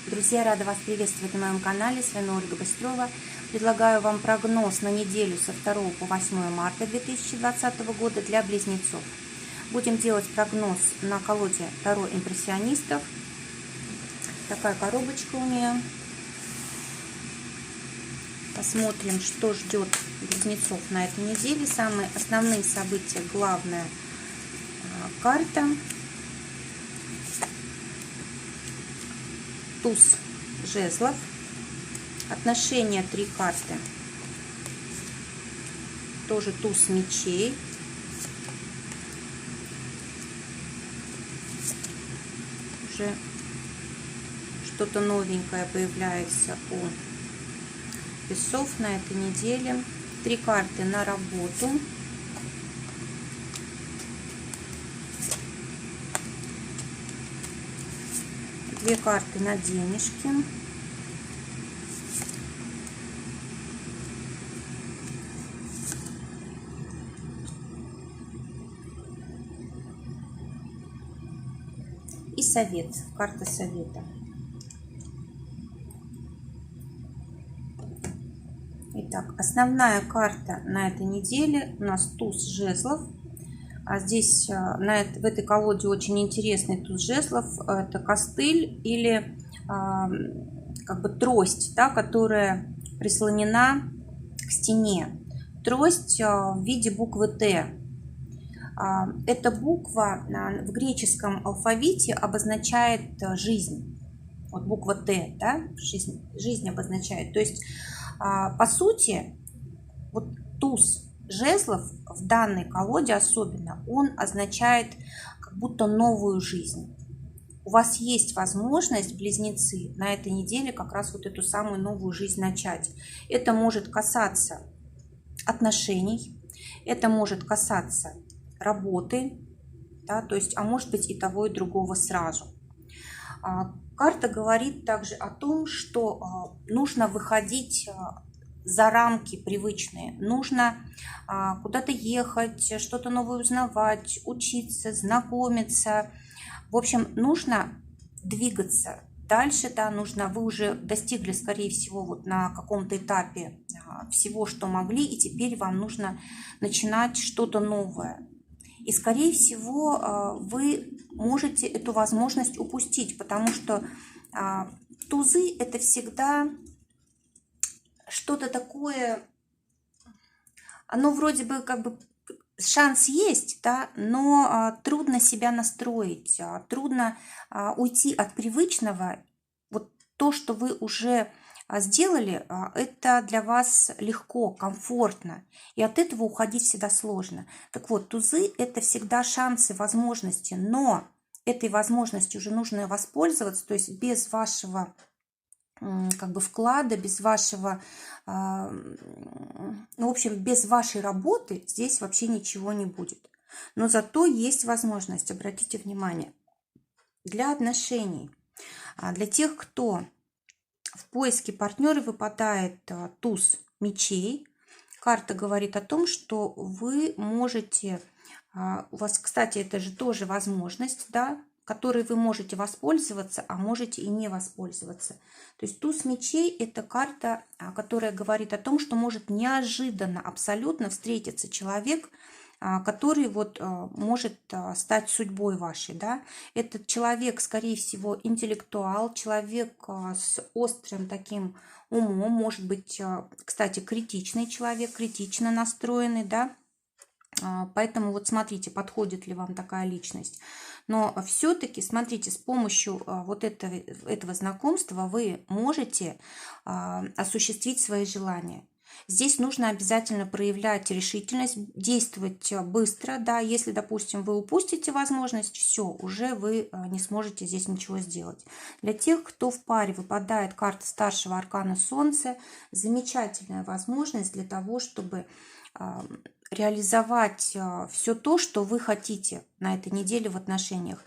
Друзья, рада вас приветствовать на моем канале. С вами Ольга Быстрова. Предлагаю вам прогноз на неделю со 2 по 8 марта 2020 года для близнецов. Будем делать прогноз на колоде Таро импрессионистов. Такая коробочка у нее. Посмотрим, что ждет близнецов на этой неделе. Самые основные события, главная карта. Туз жезлов. Отношения 3 карты. Тоже туз мечей. Уже что-то новенькое появляется у весов на этой неделе. 3 карты на работу. Две карты на денежки. И совет. Карта совета. Итак, основная карта на этой неделе у нас туз жезлов. А здесь в этой колоде очень интересный туз жезлов. Это костыль или как бы трость, да, которая прислонена к стене. Трость в виде буквы Т. Эта буква в греческом алфавите обозначает жизнь. Вот буква Т, да, жизнь обозначает. То есть, по сути, вот туз жезлов в данной колоде особенно, он означает как будто новую жизнь. У вас есть возможность, близнецы, на этой неделе как раз вот эту самую новую жизнь начать. Это может касаться отношений, это может касаться работы, да, то есть, а может быть и того, и другого сразу. Карта говорит также о том, что нужно выходить за рамки привычные, нужно куда-то ехать, что-то новое узнавать, учиться, знакомиться. В общем, нужно двигаться дальше, да, вы уже достигли, скорее всего, вот на каком-то этапе всего, что могли, и теперь вам нужно начинать что-то новое. И, скорее всего, вы можете эту возможность упустить, потому что тузы – это всегда что-то такое, оно вроде бы как бы шанс есть, да, но трудно себя настроить, трудно уйти от привычного. Вот то, что вы уже сделали, это для вас легко, комфортно, и от этого уходить всегда сложно. Так вот, тузы – это всегда шансы, возможности, но этой возможностью уже нужно воспользоваться, то есть без вашего как бы вклада, без вашего, в общем, без вашей работы здесь вообще ничего не будет. Но зато есть возможность, обратите внимание, для отношений, для тех, кто в поиске партнера, выпадает туз мечей. Карта говорит о том, что вы можете, у вас, кстати, это же тоже возможность, да, которой вы можете воспользоваться, а можете и не воспользоваться. То есть туз мечей – это карта, которая говорит о том, что может неожиданно абсолютно встретиться человек, который вот может стать судьбой вашей, да. Этот человек, скорее всего, интеллектуал, человек с острым таким умом, может быть, кстати, критичный человек, критично настроенный, да. Поэтому вот смотрите, подходит ли вам такая личность. Но все-таки, смотрите, с помощью вот этого знакомства вы можете осуществить свои желания. Здесь нужно обязательно проявлять решительность, действовать быстро, да, если, допустим, вы упустите возможность, все, уже вы не сможете здесь ничего сделать. Для тех, кто в паре, выпадает карта старшего аркана Солнце, замечательная возможность для того, чтобы реализовать все то, что вы хотите на этой неделе в отношениях.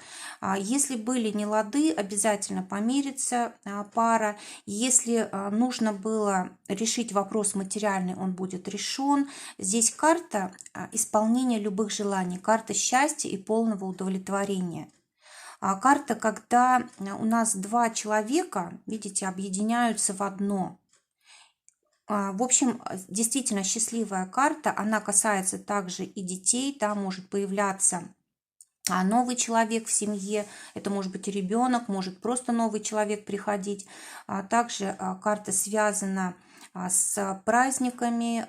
Если были нелады, обязательно помирится пара. Если нужно было решить вопрос материальный, он будет решен. Здесь карта исполнения любых желаний, карта счастья и полного удовлетворения. Карта, когда у нас два человека, видите, объединяются в одно. В общем, действительно счастливая карта, она касается также и детей, да, может появляться новый человек в семье, это может быть и ребенок, может просто новый человек приходить. Также карта связана с праздниками,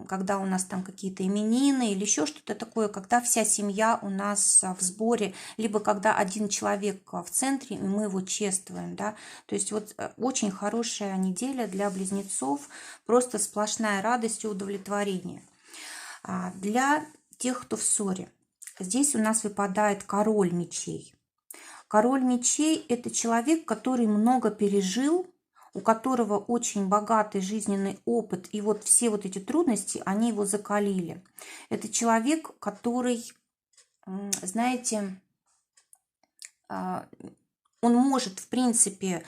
когда у нас там какие-то именины или еще что-то такое, когда вся семья у нас в сборе, либо когда один человек в центре, и мы его чествуем, да. То есть вот очень хорошая неделя для близнецов, просто сплошная радость и удовлетворение. Для тех, кто в ссоре, здесь у нас выпадает король мечей. Король мечей – это человек, который много пережил, у которого очень богатый жизненный опыт, и вот все вот эти трудности, они его закалили. Это человек, который, знаете, он может, в принципе,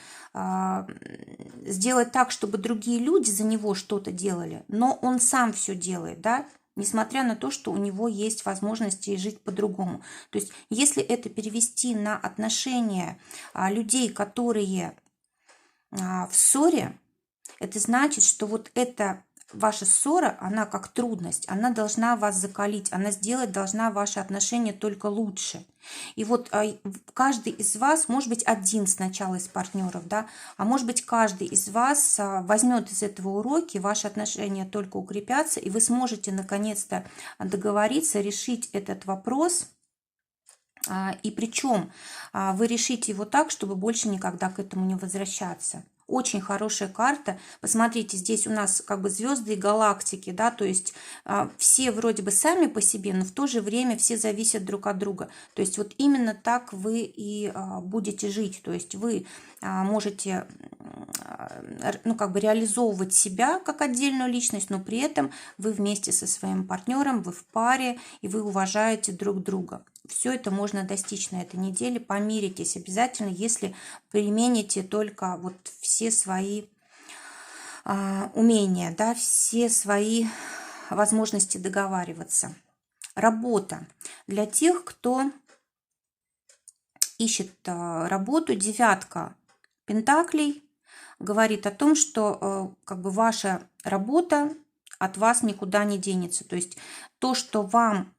сделать так, чтобы другие люди за него что-то делали, но он сам все делает, да, несмотря на то, что у него есть возможности жить по-другому. То есть, если это перевести на отношения людей, которые в ссоре, это значит, что вот эта ваша ссора, она как трудность, она должна вас закалить, она сделать должна ваши отношения только лучше. И вот каждый из вас, может быть, один сначала из партнеров, да, а может быть, каждый из вас возьмет из этого уроки, ваши отношения только укрепятся, и вы сможете наконец-то договориться, решить этот вопрос. И причем вы решите его так, чтобы больше никогда к этому не возвращаться. Очень хорошая карта. Посмотрите, здесь у нас как бы звезды и галактики, да, то есть все вроде бы сами по себе, но в то же время все зависят друг от друга. То есть вот именно так вы и будете жить. То есть вы можете, ну, как бы реализовывать себя как отдельную личность, но при этом вы вместе со своим партнером, вы в паре, и вы уважаете друг друга. Все это можно достичь на этой неделе. Помиритесь обязательно, если примените только вот все свои умения, да, все свои возможности договариваться. Работа. Для тех, кто ищет работу, девятка пентаклей говорит о том, что как бы ваша работа от вас никуда не денется. То есть то, что вам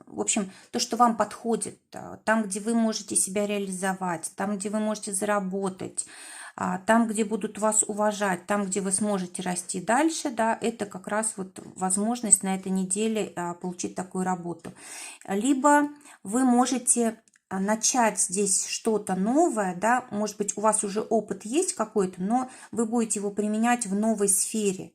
в общем, то, что вам подходит, там, где вы можете себя реализовать, там, где вы можете заработать, там, где будут вас уважать, там, где вы сможете расти дальше, да, это как раз вот возможность на этой неделе получить такую работу. Либо вы можете начать здесь что-то новое, да, может быть, у вас уже опыт есть какой-то, но вы будете его применять в новой сфере.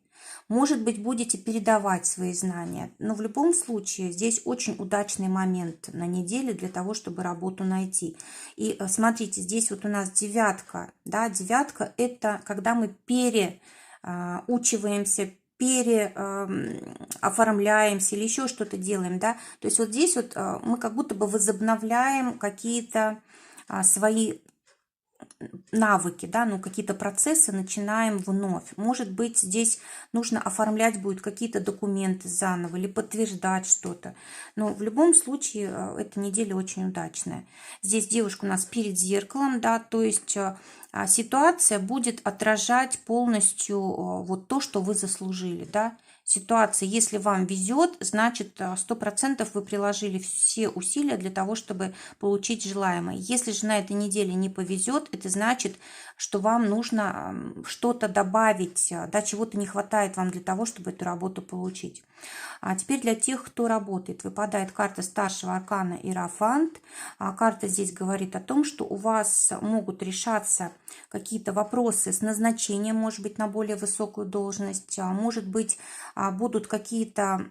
Может быть, будете передавать свои знания. Но в любом случае здесь очень удачный момент на неделе для того, чтобы работу найти. И смотрите, здесь вот у нас девятка. Да, девятка – это когда мы переучиваемся, переоформляемся или еще что-то делаем. Да? То есть вот здесь вот мы как будто бы возобновляем какие-то свои навыки, да, ну какие-то процессы начинаем вновь. Может быть, здесь нужно оформлять будет какие-то документы заново или подтверждать что-то. Но в любом случае эта неделя очень удачная. Здесь девушка у нас перед зеркалом, да, то есть ситуация будет отражать полностью вот то, что вы заслужили, да. Ситуация, если вам везет, значит 100% вы приложили все усилия для того, чтобы получить желаемое. Если же на этой неделе не повезет, это значит, что вам нужно что-то добавить, да, чего-то не хватает вам для того, чтобы эту работу получить. А теперь для тех, кто работает, выпадает карта старшего аркана Иерофант. Карта здесь говорит о том, что у вас могут решаться какие-то вопросы с назначением, может быть, на более высокую должность, может быть, будут какие-то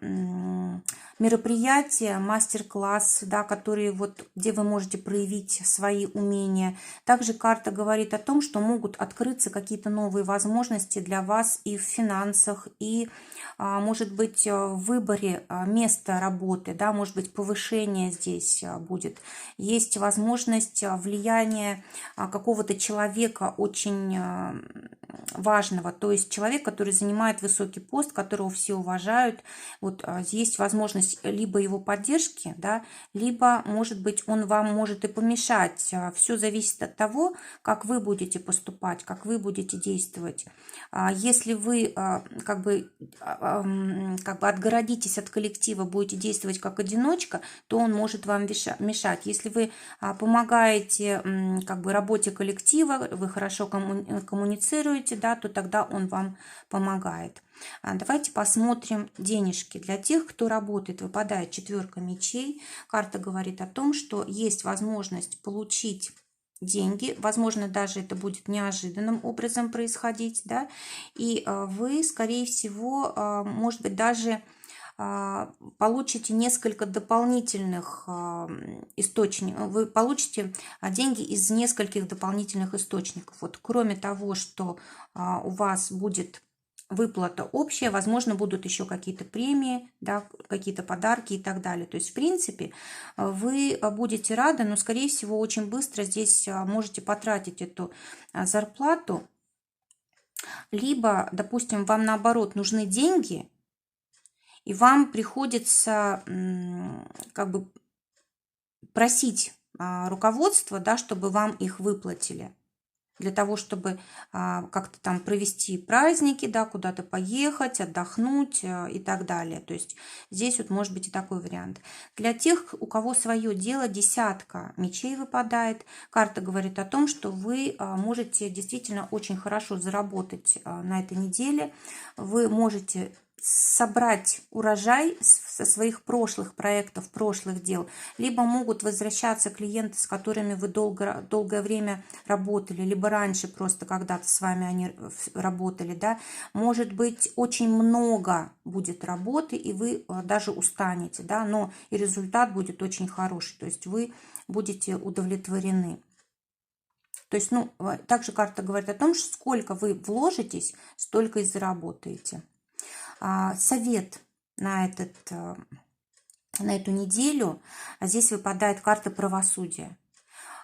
мероприятия, мастер-классы, да, которые вот, где вы можете проявить свои умения. Также карта говорит о том, что могут открыться какие-то новые возможности для вас и в финансах, и, может быть, в выборе места работы, да, может быть, повышение здесь будет. Есть возможность влияния какого-то человека очень важного. То есть человек, который занимает высокий пост, которого все уважают. Вот есть возможность либо его поддержки, да, либо, может быть, он вам может и помешать. Все зависит от того, как вы будете поступать, как вы будете действовать. Если вы как бы отгородитесь от коллектива, будете действовать как одиночка, то он может вам мешать. Если вы помогаете как бы работе коллектива, вы хорошо коммуницируете, да, то тогда он вам помогает. Давайте посмотрим денежки. Для тех, кто работает, выпадает 4 мечей. Карта говорит о том, что есть возможность получить деньги, возможно, даже это будет неожиданным образом происходить, да, и вы, скорее всего, может быть, даже получите несколько дополнительных источников, вы получите деньги из нескольких дополнительных источников. Вот, кроме того, что у вас будет выплата общая, возможно, будут еще какие-то премии, да, какие-то подарки и так далее. То есть, в принципе, вы будете рады, но, скорее всего, очень быстро здесь можете потратить эту зарплату. Либо, допустим, вам, наоборот, нужны деньги, и вам приходится как бы просить руководство, да, чтобы вам их выплатили. Для того, чтобы как-то там провести праздники, да, куда-то поехать, отдохнуть и так далее. То есть здесь вот может быть и такой вариант. Для тех, у кого свое дело, 10 мечей выпадает. Карта говорит о том, что вы можете действительно очень хорошо заработать на этой неделе. Вы можете собрать урожай со своих прошлых проектов, прошлых дел, либо могут возвращаться клиенты, с которыми вы долгое время работали, либо раньше просто когда-то с вами они работали, да, может быть, очень много будет работы, и вы даже устанете, да, но и результат будет очень хороший, то есть вы будете удовлетворены. То есть, ну, также карта говорит о том, что сколько вы вложитесь, столько и заработаете. Совет на эту неделю. Здесь выпадает карта правосудия.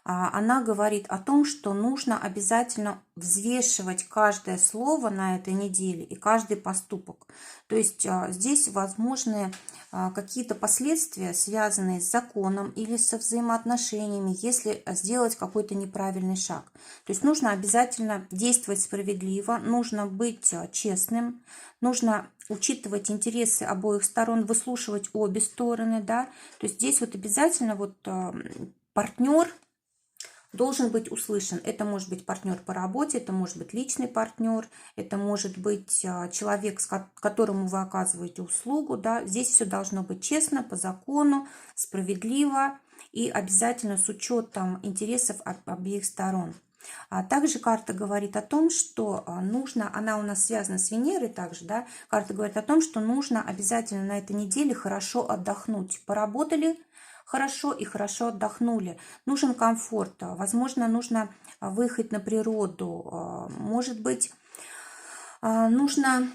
Она говорит о том, что нужно обязательно взвешивать каждое слово на этой неделе и каждый поступок. То есть здесь возможны какие-то последствия, связанные с законом или со взаимоотношениями, если сделать какой-то неправильный шаг. То есть нужно обязательно действовать справедливо, нужно быть честным, нужно учитывать интересы обоих сторон, выслушивать обе стороны, да. То есть здесь вот обязательно вот партнер должен быть услышан. Это может быть партнер по работе, это может быть личный партнер, это может быть человек, которому вы оказываете услугу. Да? Здесь все должно быть честно, по закону, справедливо и обязательно с учетом интересов обеих сторон. Также карта говорит о том, что нужно, она у нас связана с Венерой также, да, карта говорит о том, что нужно обязательно на этой неделе хорошо отдохнуть. Поработали хорошо и хорошо отдохнули. Нужен комфорт, возможно, нужно выехать на природу, может быть, нужно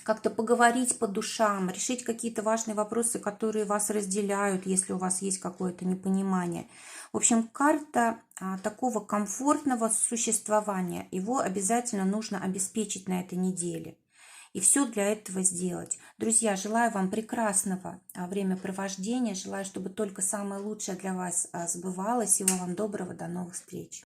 как-то поговорить по душам, решить какие-то важные вопросы, которые вас разделяют, если у вас есть какое-то непонимание. В общем, карта такого комфортного существования, его обязательно нужно обеспечить на этой неделе. И все для этого сделать. Друзья, желаю вам прекрасного времяпровождения. Желаю, чтобы только самое лучшее для вас сбывалось. Всего вам доброго. До новых встреч.